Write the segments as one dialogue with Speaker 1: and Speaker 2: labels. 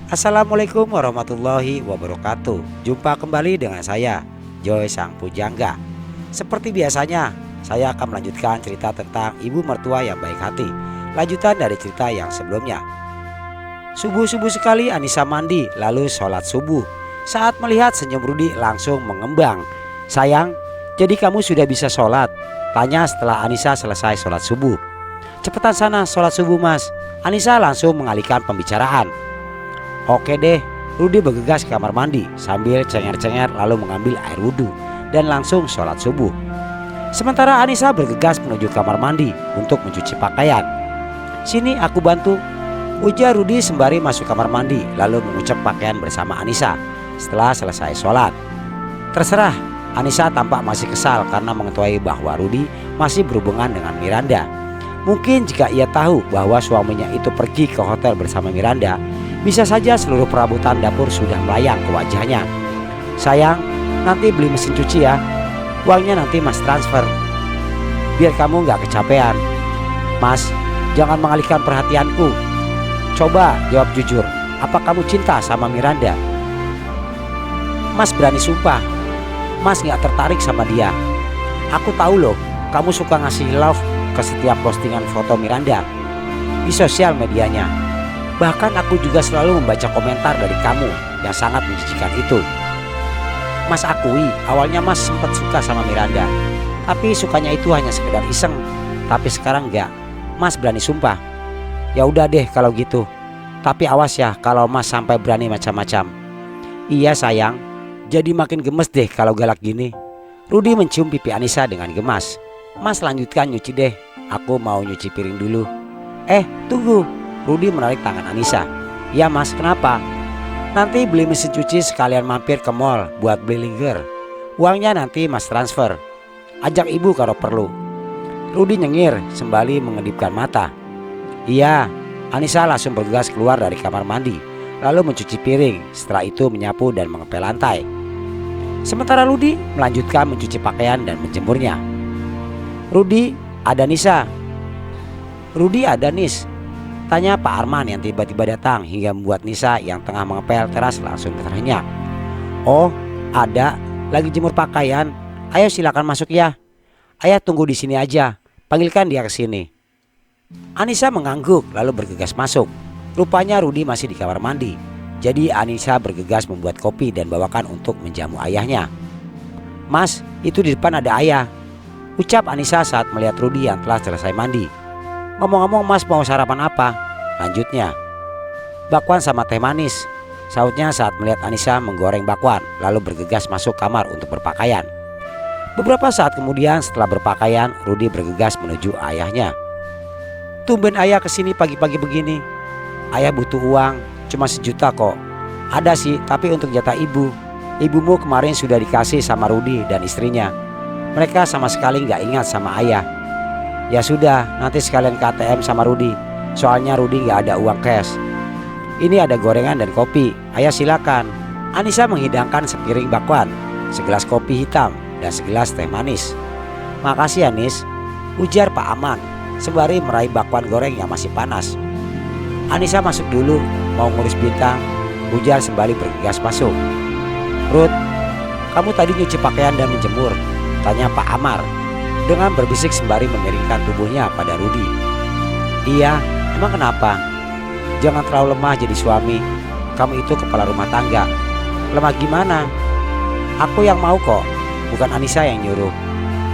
Speaker 1: Assalamualaikum warahmatullahi wabarakatuh. Jumpa kembali dengan saya, Joy Sang Pujangga. Seperti biasanya, saya akan melanjutkan cerita tentang ibu mertua yang baik hati. Lanjutan dari cerita yang sebelumnya. Subuh-subuh sekali Anissa mandi lalu sholat subuh. Saat melihat senyum Rudi langsung mengembang. "Sayang, jadi kamu sudah bisa sholat?" tanya setelah Anissa selesai sholat subuh. "Cepetan sana sholat subuh, Mas." Anissa langsung mengalihkan pembicaraan. "Oke deh." Rudi bergegas ke kamar mandi sambil cengar-cengar lalu mengambil air wudhu dan langsung sholat subuh. Sementara Anissa bergegas menuju kamar mandi untuk mencuci pakaian. "Sini aku bantu," ujar Rudi sembari masuk kamar mandi lalu mengucap pakaian bersama Anissa setelah selesai sholat. Terserah, Anissa tampak masih kesal karena mengetahui bahwa Rudi masih berhubungan dengan Miranda. Mungkin jika ia tahu bahwa suaminya itu pergi ke hotel bersama Miranda, bisa saja seluruh perabotan dapur sudah melayang ke wajahnya. "Sayang, nanti beli mesin cuci ya. Uangnya nanti Mas transfer, biar kamu gak kecapean." "Mas, jangan mengalihkan perhatianku. Coba jawab jujur, apa kamu cinta sama Miranda?" "Mas berani sumpah, Mas gak tertarik sama dia. Aku tahu loh, kamu suka ngasih love ke setiap postingan foto Miranda di sosial medianya. Bahkan aku juga selalu membaca komentar dari kamu yang sangat menjijikan itu. Mas akui awalnya Mas sempat suka sama Miranda, tapi sukanya itu hanya sekedar iseng. Tapi sekarang enggak. Mas berani sumpah." "Ya udah deh kalau gitu. Tapi awas ya kalau Mas sampai berani macam-macam." "Iya sayang, jadi makin gemes deh kalau galak gini." Rudi mencium pipi Anissa dengan gemas. "Mas lanjutkan nyuci deh, aku mau nyuci piring dulu." Tunggu." Rudi menarik tangan Anissa. "Ya Mas, kenapa?" "Nanti beli mesin cuci sekalian mampir ke mall buat beli lingger. Uangnya nanti Mas transfer. Ajak ibu kalau perlu." Rudi nyengir sembali mengedipkan mata. "Iya." Anissa langsung bergegas keluar dari kamar mandi lalu mencuci piring, setelah itu menyapu dan mengepel lantai. Sementara Rudi melanjutkan mencuci pakaian dan menjemurnya. "Rudi, ada Nisa." "Rudi ada Nis?" tanya Pak Arman yang tiba-tiba datang hingga membuat Nisa yang tengah mengepel teras langsung terhenyak. "Oh ada, lagi jemur pakaian. Ayo silakan masuk ya. Ayah tunggu di sini aja, panggilkan dia ke sini." Anissa mengangguk lalu bergegas masuk. Rupanya Rudi masih di kamar mandi. Jadi Anissa bergegas membuat kopi dan bawakan untuk menjamu ayahnya. "Mas, itu di depan ada ayah," ucap Anissa saat melihat Rudi yang telah selesai mandi. "Ngomong-ngomong Mas mau sarapan apa?" lanjutnya. "Bakwan sama teh manis," sautnya saat melihat Anissa menggoreng bakwan lalu bergegas masuk kamar untuk berpakaian. Beberapa saat kemudian setelah berpakaian, Rudi bergegas menuju ayahnya. "Tumben ayah kesini pagi-pagi begini." "Ayah butuh uang, cuma 1 juta kok." "Ada sih, tapi untuk jatah ibu. Ibumu kemarin sudah dikasih sama Rudi dan istrinya. Mereka sama sekali gak ingat sama ayah." "Ya sudah, nanti sekalian ke ATM sama Rudi. Soalnya Rudi gak ada uang cash. Ini ada gorengan dan kopi, ayah silakan." Anissa menghidangkan sepiring bakwan, segelas kopi hitam, dan segelas teh manis. "Makasih Anis," ujar Pak Aman sembari meraih bakwan goreng yang masih panas. "Anissa masuk dulu, mau ngurus Bintang," ujar sembari bergegas masuk. "Ruth, kamu tadi nyuci pakaian dan menjemur?" tanya Pak Amar dengan berbisik sembari memiringkan tubuhnya pada Rudi. "Iya, emang kenapa? Jangan terlalu lemah jadi suami. Kamu itu kepala rumah tangga." "Lemah gimana? Aku yang mau kok, bukan Anissa yang nyuruh.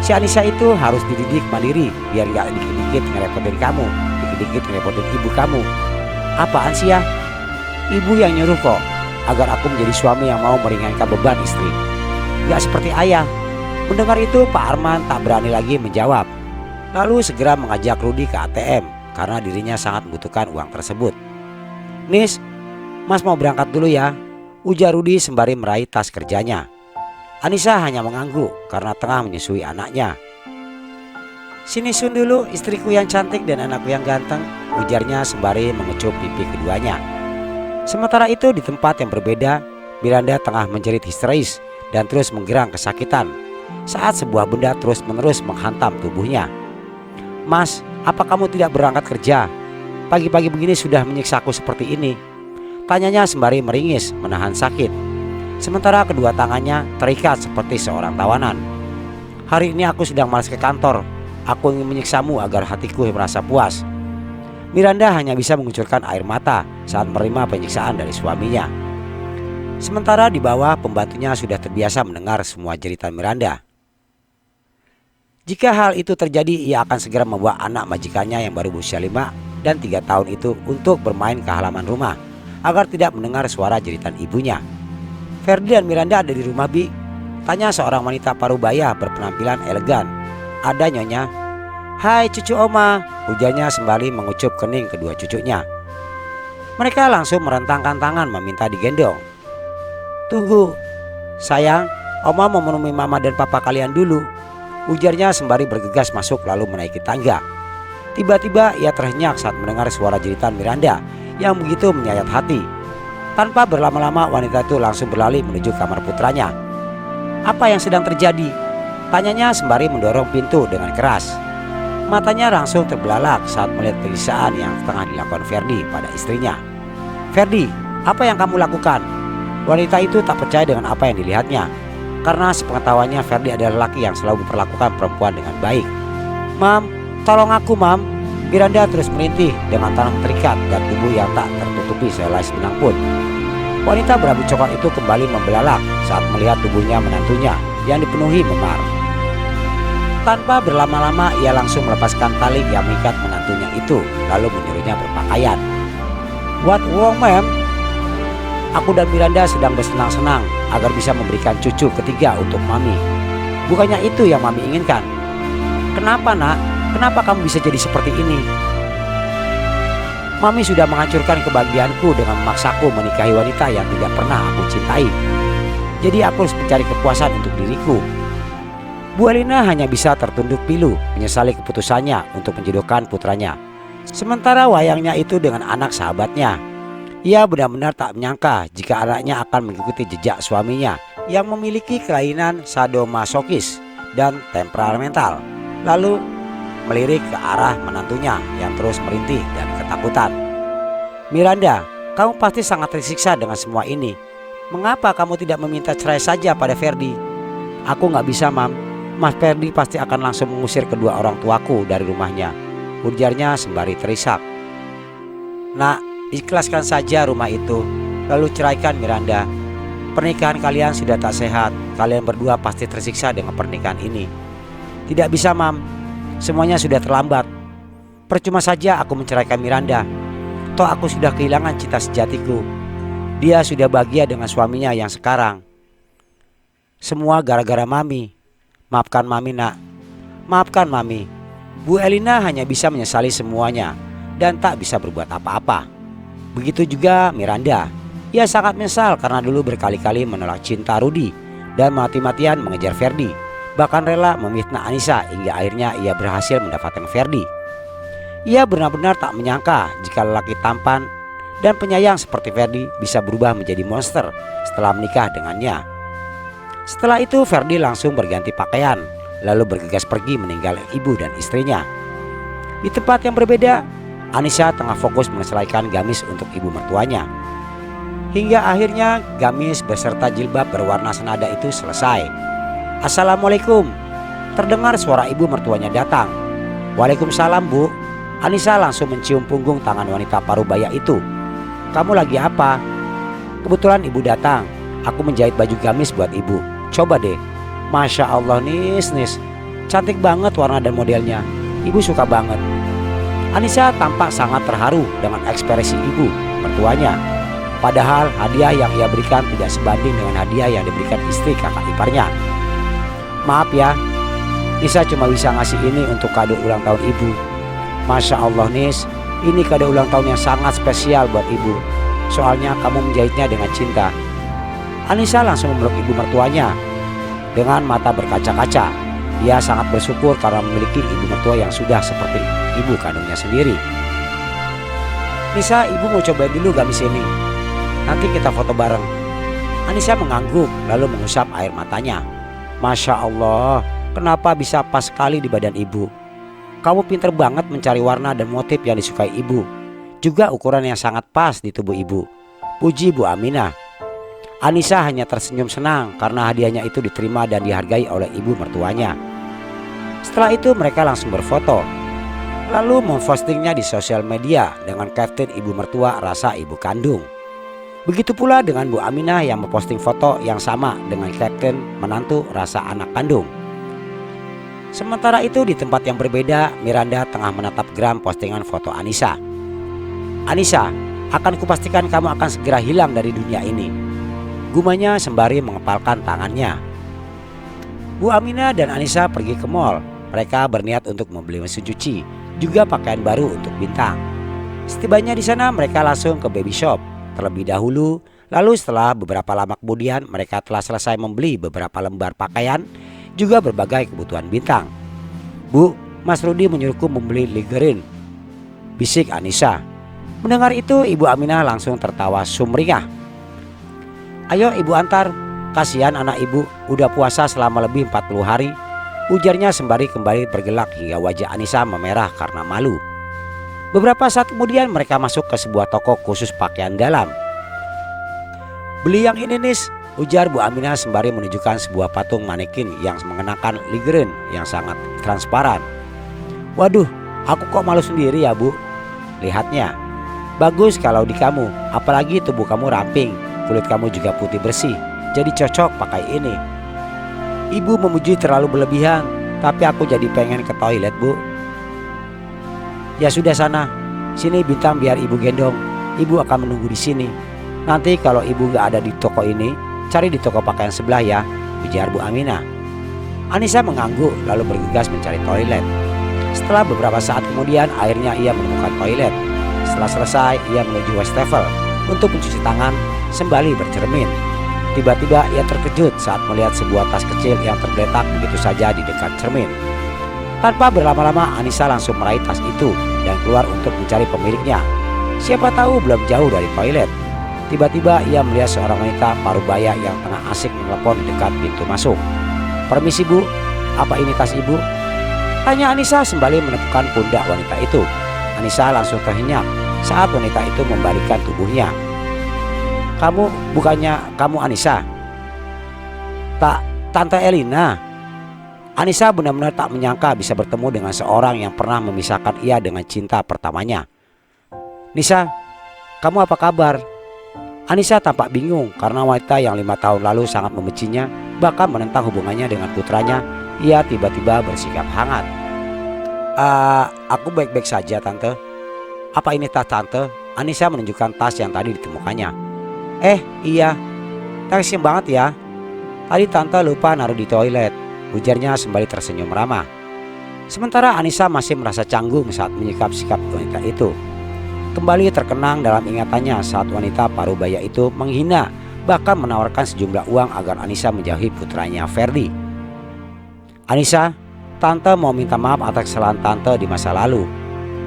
Speaker 1: Si Anissa itu harus dididik mandiri biar gak dikit-dikit ngerepotin kamu, dikit-dikit ngerepotin ibu kamu." "Apaan sih ya? Ibu yang nyuruh kok, agar aku menjadi suami yang mau meringankan beban istri. Gak seperti ayah." Mendengar itu Pak Arman tak berani lagi menjawab. Lalu segera mengajak Rudi ke ATM karena dirinya sangat membutuhkan uang tersebut. "Nis, Mas mau berangkat dulu ya," ujar Rudi sembari meraih tas kerjanya. Anissa hanya mengangguk karena tengah menyusui anaknya. "Sini sun dulu istriku yang cantik dan anakku yang ganteng," ujarnya sembari mengecup pipi keduanya. Sementara itu di tempat yang berbeda, Miranda tengah menjerit histeris dan terus menggerang kesakitan saat sebuah benda terus-menerus menghantam tubuhnya. "Mas, apa kamu tidak berangkat kerja? Pagi-pagi begini sudah menyiksaku seperti ini." Tanyanya sembari meringis menahan sakit, sementara kedua tangannya terikat seperti seorang tawanan. Hari ini aku sedang malas ke kantor. Aku ingin menyiksamu agar hatiku merasa puas. Miranda hanya bisa mengucurkan air mata saat menerima penyiksaan dari suaminya. Sementara di bawah, pembantunya sudah terbiasa mendengar semua jeritan Miranda. Jika hal itu terjadi, ia akan segera membawa anak majikannya yang baru berusia 5 dan 3 tahun itu untuk bermain ke halaman rumah agar tidak mendengar suara jeritan ibunya. Ferdi dan Miranda ada di rumah, Bi? Tanya seorang wanita parubaya berpenampilan elegan. Ada, Nyonya. Hai cucu Oma, ujarnya sembari mengucup kening kedua cucunya. Mereka langsung merentangkan tangan meminta digendong. Tunggu, sayang, Oma mau menemui mama dan papa kalian dulu, ujarnya sembari bergegas masuk lalu menaiki tangga. Tiba-tiba ia terhenyak saat mendengar suara jeritan Miranda yang begitu menyayat hati. Tanpa berlama-lama wanita itu langsung berlari menuju kamar putranya. Apa yang sedang terjadi? Tanyanya sembari mendorong pintu dengan keras. Matanya langsung terbelalak saat melihat penyiksaan yang tengah dilakukan Ferdi pada istrinya. Ferdi, apa yang kamu lakukan? Wanita itu tak percaya dengan apa yang dilihatnya, karena sepengetahuannya Ferdi adalah laki yang selalu memperlakukan perempuan dengan baik. Mam, tolong aku, Mam. Miranda terus merintih dengan tangan terikat dan tubuh yang tak tertutupi sehelai benang pun. Wanita berambut coklat itu kembali membelalak saat melihat tubuhnya menantunya yang dipenuhi memar. Tanpa berlama-lama ia langsung melepaskan tali yang mengikat menantunya itu lalu menyuruhnya berpakaian. What wrong, ma'am? Aku dan Miranda sedang bersenang-senang agar bisa memberikan cucu ketiga untuk Mami. Bukannya itu yang Mami inginkan? Kenapa, Nak? Kenapa kamu bisa jadi seperti ini? Mami sudah menghancurkan kebahagiaanku dengan memaksaku menikahi wanita yang tidak pernah aku cintai. Jadi aku harus mencari kepuasan untuk diriku. Bu Elina hanya bisa tertunduk pilu menyesali keputusannya untuk menjodohkan putranya. Sementara wayangnya itu dengan anak sahabatnya. Ia benar-benar tak menyangka jika anaknya akan mengikuti jejak suaminya yang memiliki kelainan sadomasokis dan temperamental. Lalu melirik ke arah menantunya yang terus merintih dan ketakutan. Miranda, kamu pasti sangat tersiksa dengan semua ini. Mengapa kamu tidak meminta cerai saja pada Ferdi? Aku gak bisa, Mam. Mas Ferdi pasti akan langsung mengusir kedua orang tuaku dari rumahnya, ujarnya sembari terisak. Nak, ikhlaskan saja rumah itu, lalu ceraikan Miranda. Pernikahan kalian sudah tak sehat. Kalian berdua pasti tersiksa dengan pernikahan ini. Tidak bisa, Mam. Semuanya sudah terlambat. Percuma saja aku menceraikan Miranda. Toh aku sudah kehilangan cinta sejatiku. Dia sudah bahagia dengan suaminya yang sekarang. Semua gara-gara Mami. Maafkan Mami, Nak. Maafkan Mami. Bu Elina hanya bisa menyesali semuanya dan tak bisa berbuat apa-apa. Begitu juga Miranda. Ia sangat menyesal karena dulu berkali-kali menolak cinta Rudy dan mati-matian mengejar Ferdi. Bahkan rela memfitnah Anissa hingga akhirnya ia berhasil mendapatkan Ferdi. Ia benar-benar tak menyangka jika lelaki tampan dan penyayang seperti Ferdi bisa berubah menjadi monster setelah menikah dengannya. Setelah itu Ferdi langsung berganti pakaian lalu bergegas pergi meninggalkan ibu dan istrinya. Di tempat yang berbeda, Anissa tengah fokus menyesuaikan gamis untuk ibu mertuanya. Hingga akhirnya gamis beserta jilbab berwarna senada itu selesai. Assalamualaikum. Terdengar suara ibu mertuanya datang. Waalaikumsalam, Bu. Anissa langsung mencium punggung tangan wanita parubaya itu. Kamu lagi apa? Kebetulan ibu datang. Aku menjahit baju gamis buat ibu. Coba deh. Masya Allah, nis. Cantik banget warna dan modelnya. Ibu suka banget. Anissa tampak sangat terharu dengan ekspresi ibu mertuanya. Padahal hadiah yang ia berikan tidak sebanding dengan hadiah yang diberikan istri kakak iparnya. Maaf ya, Nisa cuma bisa ngasih ini untuk kado ulang tahun ibu. Masya Allah, Nis, ini kado ulang tahun yang sangat spesial buat ibu. Soalnya kamu menjahitnya dengan cinta. Anissa langsung memeluk ibu mertuanya dengan mata berkaca-kaca. Ia sangat bersyukur karena memiliki ibu mertua yang sudah seperti ibu kandungnya sendiri. Nisa, ibu mau coba dulu gamis ini. Nanti kita foto bareng. Anissa mengangguk lalu mengusap air matanya. Masya Allah, kenapa bisa pas sekali di badan ibu? Kamu pinter banget mencari warna dan motif yang disukai ibu. Juga ukuran yang sangat pas di tubuh ibu. puji Bu Aminah. Anissa hanya tersenyum senang karena hadiahnya itu diterima dan dihargai oleh ibu mertuanya. Setelah itu mereka langsung berfoto, lalu mempostingnya di sosial media dengan caption ibu mertua rasa ibu kandung. Begitu pula dengan Bu Aminah yang memposting foto yang sama dengan caption menantu rasa anak kandung. Sementara itu di tempat yang berbeda, Miranda tengah menatap geram postingan foto Anissa. Anissa, akan kupastikan kamu akan segera hilang dari dunia ini, gumanya sembari mengepalkan tangannya. Bu Aminah dan Anissa pergi ke mall. Mereka berniat untuk membeli mesin cuci, juga pakaian baru untuk Bintang. Setibanya di sana mereka langsung ke baby shop terlebih dahulu. Lalu setelah beberapa lama kemudian mereka telah selesai membeli beberapa lembar pakaian, juga berbagai kebutuhan Bintang. Bu, Mas Rudi menyuruhku membeli lingerie, bisik Anissa. Mendengar itu Ibu Aminah langsung tertawa sumringah. Ayo ibu antar, kasihan anak ibu udah puasa selama lebih 40 hari, ujarnya sembari kembali bergelak hingga wajah Anissa memerah karena malu. Beberapa saat kemudian mereka masuk ke sebuah toko khusus pakaian dalam. Beli yang ini Nis, ujar Bu Aminah sembari menunjukkan sebuah patung manekin yang mengenakan lingerie yang sangat transparan. Waduh, aku kok malu sendiri ya Bu. Lihatnya, bagus kalau di kamu, apalagi tubuh kamu ramping, kulit kamu juga putih bersih, jadi cocok pakai ini. Ibu memuji terlalu berlebihan, tapi aku jadi pengen ke toilet Bu. Ya sudah sana, sini Bintang biar ibu gendong. Ibu akan menunggu di sini. Nanti kalau ibu gak ada di toko ini, cari di toko pakaian sebelah ya, ujar Bu Aminah. Anissa mengangguk lalu bergegas mencari toilet. Setelah beberapa saat kemudian akhirnya ia menemukan toilet. Setelah selesai ia menuju wastafel untuk mencuci tangan sembari bercermin. Tiba-tiba ia terkejut saat melihat sebuah tas kecil yang tergeletak begitu saja di dekat cermin. Tanpa berlama-lama Anissa langsung meraih tas itu dan keluar untuk mencari pemiliknya. Siapa tahu belum jauh dari toilet, tiba-tiba ia melihat seorang wanita parubaya yang tengah asik menelepon di dekat pintu masuk. Permisi Bu, apa ini tas ibu? Tanya Anissa sembari menepukkan pundak wanita itu. Anissa langsung terhenyak saat wanita itu membalikkan tubuhnya. Bukannya Anissa? Tante Elina. Anissa benar-benar tak menyangka bisa bertemu dengan seorang yang pernah memisahkan ia dengan cinta pertamanya. Nisa, kamu apa kabar? Anissa tampak bingung karena wanita yang 5 tahun lalu sangat membencinya, bahkan menentang hubungannya dengan putranya, ia tiba-tiba bersikap hangat. Aku baik-baik saja tante. Apa ini tas tante? Anissa menunjukkan tas yang tadi ditemukannya. Iya, thanks banget ya. Tadi tante lupa naruh di toilet, ujarnya sembari tersenyum ramah. Sementara Anissa masih merasa canggung saat menyikap sikap wanita itu. Kembali terkenang dalam ingatannya saat wanita parubaya itu menghina, bahkan menawarkan sejumlah uang agar Anissa menjauhi putranya Ferdi. Anissa, tante mau minta maaf atas kesalahan tante di masa lalu.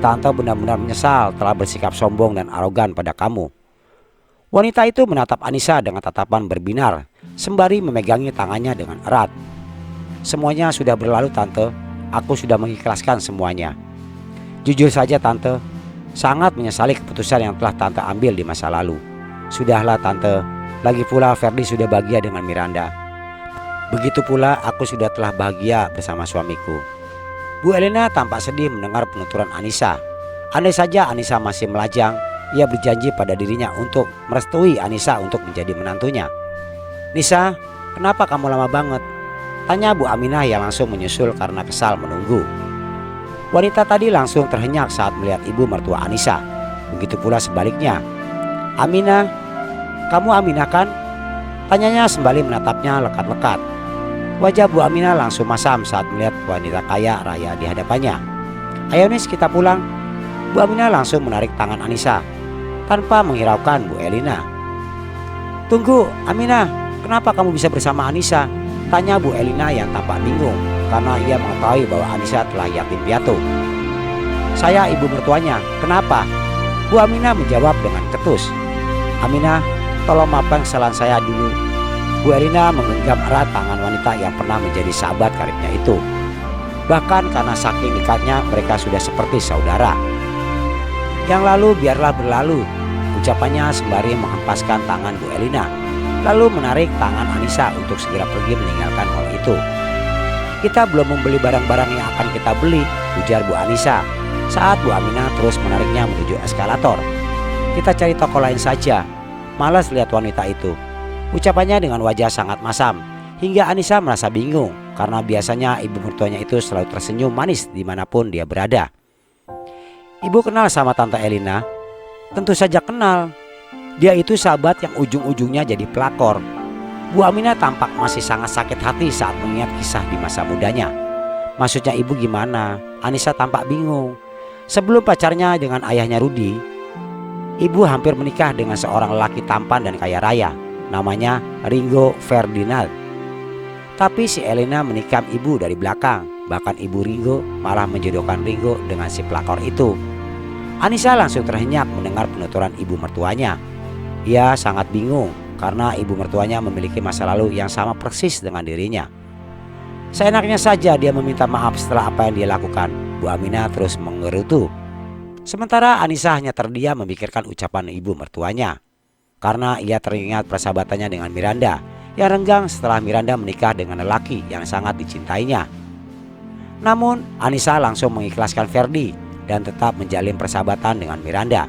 Speaker 1: Tante benar-benar menyesal telah bersikap sombong dan arogan pada kamu. Wanita itu menatap Anissa dengan tatapan berbinar, sembari memegangi tangannya dengan erat. Semuanya sudah berlalu tante, aku sudah mengikhlaskan semuanya. Jujur saja tante, sangat menyesali keputusan yang telah tante ambil di masa lalu. Sudahlah tante, lagi pula Ferdi sudah bahagia dengan Miranda. Begitu pula aku sudah telah bahagia bersama suamiku. Bu Elena tampak sedih mendengar penuturan Anissa. Andai saja Anissa masih melajang, ia berjanji pada dirinya untuk merestui Anissa untuk menjadi menantunya. Nisa, kenapa kamu lama banget? Tanya Bu Aminah yang langsung menyusul karena kesal menunggu. Wanita tadi langsung terhenyak saat melihat ibu mertua Anissa. Begitu pula sebaliknya. Aminah, kamu Aminah kan? Tanyanya sembari menatapnya lekat-lekat. Wajah Bu Aminah langsung masam saat melihat wanita kaya raya di hadapannya. Ayo Nis, kita pulang. Bu Aminah langsung menarik tangan Anissa tanpa menghiraukan Bu Elina. Tunggu Aminah, kenapa kamu bisa bersama Anissa? Tanya Bu Elina yang tampak bingung karena ia mengetahui bahwa Anissa telah yatim piatu. Saya ibu mertuanya, kenapa? Bu Aminah menjawab dengan ketus. Aminah, tolong maafkan kesalahan saya dulu. Bu Elina menggenggam erat tangan wanita yang pernah menjadi sahabat karibnya itu. Bahkan karena saking dekatnya mereka sudah seperti saudara. Yang lalu biarlah berlalu, Ucapannya sembari menghempaskan tangan Bu Elina, lalu menarik tangan Anissa untuk segera pergi meninggalkan mall itu. "Kita belum membeli barang-barang yang akan kita beli," ujar Bu Anissa saat Bu Aminah terus menariknya menuju eskalator. "Kita cari toko lain saja, malas lihat wanita itu," ucapannya dengan wajah sangat masam, hingga Anissa merasa bingung karena biasanya ibu mertuanya itu selalu tersenyum manis dimanapun dia berada. "Ibu kenal sama Tante Elina?" "Tentu saja kenal. Dia itu sahabat yang ujung-ujungnya jadi pelakor." Bu Aminah tampak masih sangat sakit hati saat mengingat kisah di masa mudanya. "Maksudnya ibu gimana?" Anissa tampak bingung. Sebelum pacarnya dengan ayahnya Rudi, ibu hampir menikah dengan seorang lelaki tampan dan kaya raya, namanya Ringo Ferdinand. Tapi si Elina menikam ibu dari belakang. Bahkan ibu Ringo malah menjodohkan Ringo dengan si pelakor itu. Anissa langsung terhenyak mendengar penuturan ibu mertuanya. Ia sangat bingung karena ibu mertuanya memiliki masa lalu yang sama persis dengan dirinya. Seenaknya saja dia meminta maaf setelah apa yang dia lakukan. Bu Aminah terus menggerutu. Sementara Anissa hanya terdiam memikirkan ucapan ibu mertuanya. Karena ia teringat persahabatannya dengan Miranda yang renggang setelah Miranda menikah dengan lelaki yang sangat dicintainya. Namun Anissa langsung mengikhlaskan Ferdi dan tetap menjalin persahabatan dengan Miranda.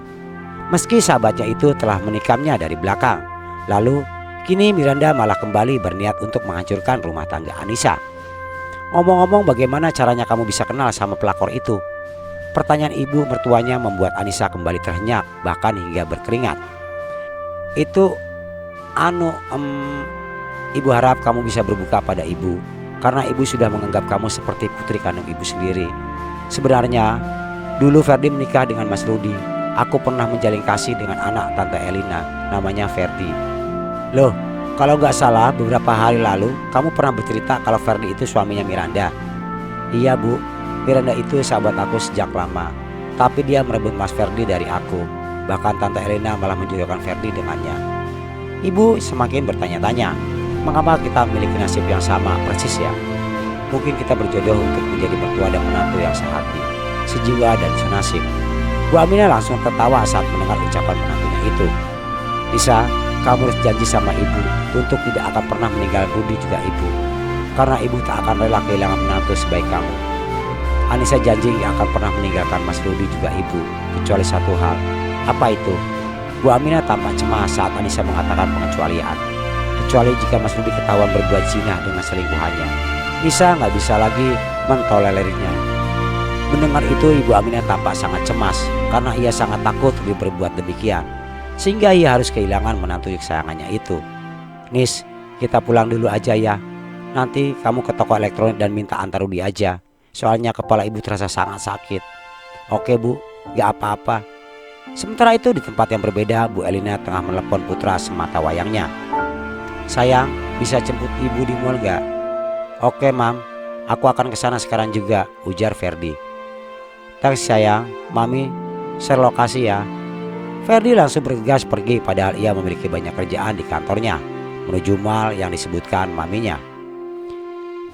Speaker 1: Meski sahabatnya itu telah menikamnya dari belakang. Lalu kini Miranda malah kembali berniat untuk menghancurkan rumah tangga Anissa. "Ngomong-ngomong, bagaimana caranya kamu bisa kenal sama pelakor itu?" Pertanyaan ibu mertuanya membuat Anissa kembali terhenyak bahkan hingga berkeringat. "Itu ibu harap kamu bisa berbuka pada ibu, karena ibu sudah menganggap kamu seperti putri kandung ibu sendiri. Sebenarnya dulu Ferdi menikah dengan Mas Rudi. Aku pernah menjalin kasih dengan anak Tante Elina, namanya Ferdi." "Loh, kalau nggak salah beberapa hari lalu kamu pernah bercerita kalau Ferdi itu suaminya Miranda." "Iya Bu, Miranda itu sahabat aku sejak lama. Tapi dia merebut Mas Ferdi dari aku. Bahkan Tante Elina malah menjodohkan Ferdi dengannya." Ibu semakin bertanya-tanya, mengapa kita memiliki nasib yang sama persis ya? Mungkin kita berjodoh untuk menjadi mertua dan menantu yang sehati, sejiwa dan senasib. Bu Aminah langsung tertawa saat mendengar ucapan menantunya itu. "Lisa, kamu harus janji sama ibu untuk tidak akan pernah meninggalkan Rudi juga ibu. Karena ibu tak akan rela kehilangan menantu sebaik kamu." "Anissa janji gak akan pernah meninggalkan Mas Rudi juga ibu, kecuali satu hal." "Apa itu?" Bu Aminah tampak cemas saat Anissa mengatakan pengecualian. "Kecuali jika Mas Rudi ketahuan berbuat zina dengan selingkuhannya, Nisa gak bisa lagi mentolerinya." Mendengar itu Ibu Aminah tampak sangat cemas karena ia sangat takut Rudi berbuat demikian, sehingga ia harus kehilangan menantu kesayangannya itu. "Nis, kita pulang dulu aja ya. Nanti kamu ke toko elektronik dan minta antar Rudi aja. Soalnya kepala ibu terasa sangat sakit." "Oke Bu, gak apa-apa." Sementara itu di tempat yang berbeda, Bu Elina tengah menelepon putra semata wayangnya. "Sayang, bisa jemput ibu di mall gak?" "Oke Mam, aku akan ke sana sekarang juga," ujar Ferdi. "Thanks sayang, Mami share lokasi ya." Ferdi langsung bergegas pergi padahal ia memiliki banyak kerjaan di kantornya, menuju mall yang disebutkan maminya.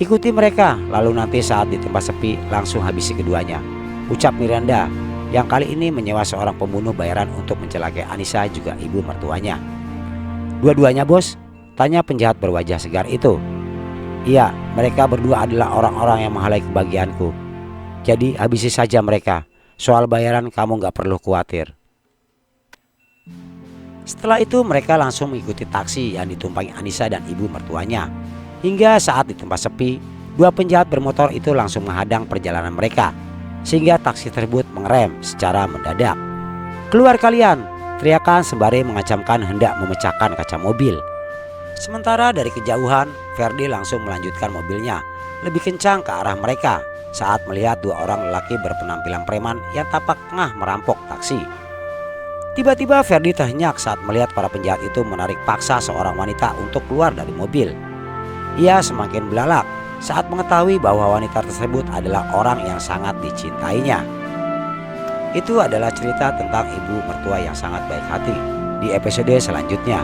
Speaker 1: "Ikuti mereka, lalu nanti saat di tempat sepi langsung habisi keduanya," ucap Miranda yang kali ini menyewa seorang pembunuh bayaran untuk mencelakai Anissa juga ibu mertuanya. "Dua-duanya bos?" tanya penjahat berwajah segar itu. "Iya, mereka berdua adalah orang-orang yang menghalangi kebahagiaanku. Jadi habisi saja mereka. Soal bayaran kamu gak perlu khawatir." Setelah itu mereka langsung mengikuti taksi yang ditumpangi Anissa dan ibu mertuanya. Hingga saat di tempat sepi, dua penjahat bermotor itu langsung menghadang perjalanan mereka, sehingga taksi tersebut mengerem secara mendadak. "Keluar kalian!" teriakan sembari mengancamkan hendak memecahkan kaca mobil. Sementara dari kejauhan, Ferdi langsung melanjutkan mobilnya lebih kencang ke arah mereka saat melihat dua orang lelaki berpenampilan preman yang tampak tengah merampok taksi. Tiba-tiba Ferdi terhenyak saat melihat para penjahat itu menarik paksa seorang wanita untuk keluar dari mobil. Ia semakin belalak saat mengetahui bahwa wanita tersebut adalah orang yang sangat dicintainya. Itu adalah cerita tentang ibu mertua yang sangat baik hati. Di episode selanjutnya,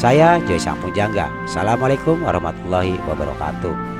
Speaker 1: saya Joy Sang Pujangga. Assalamualaikum warahmatullahi wabarakatuh.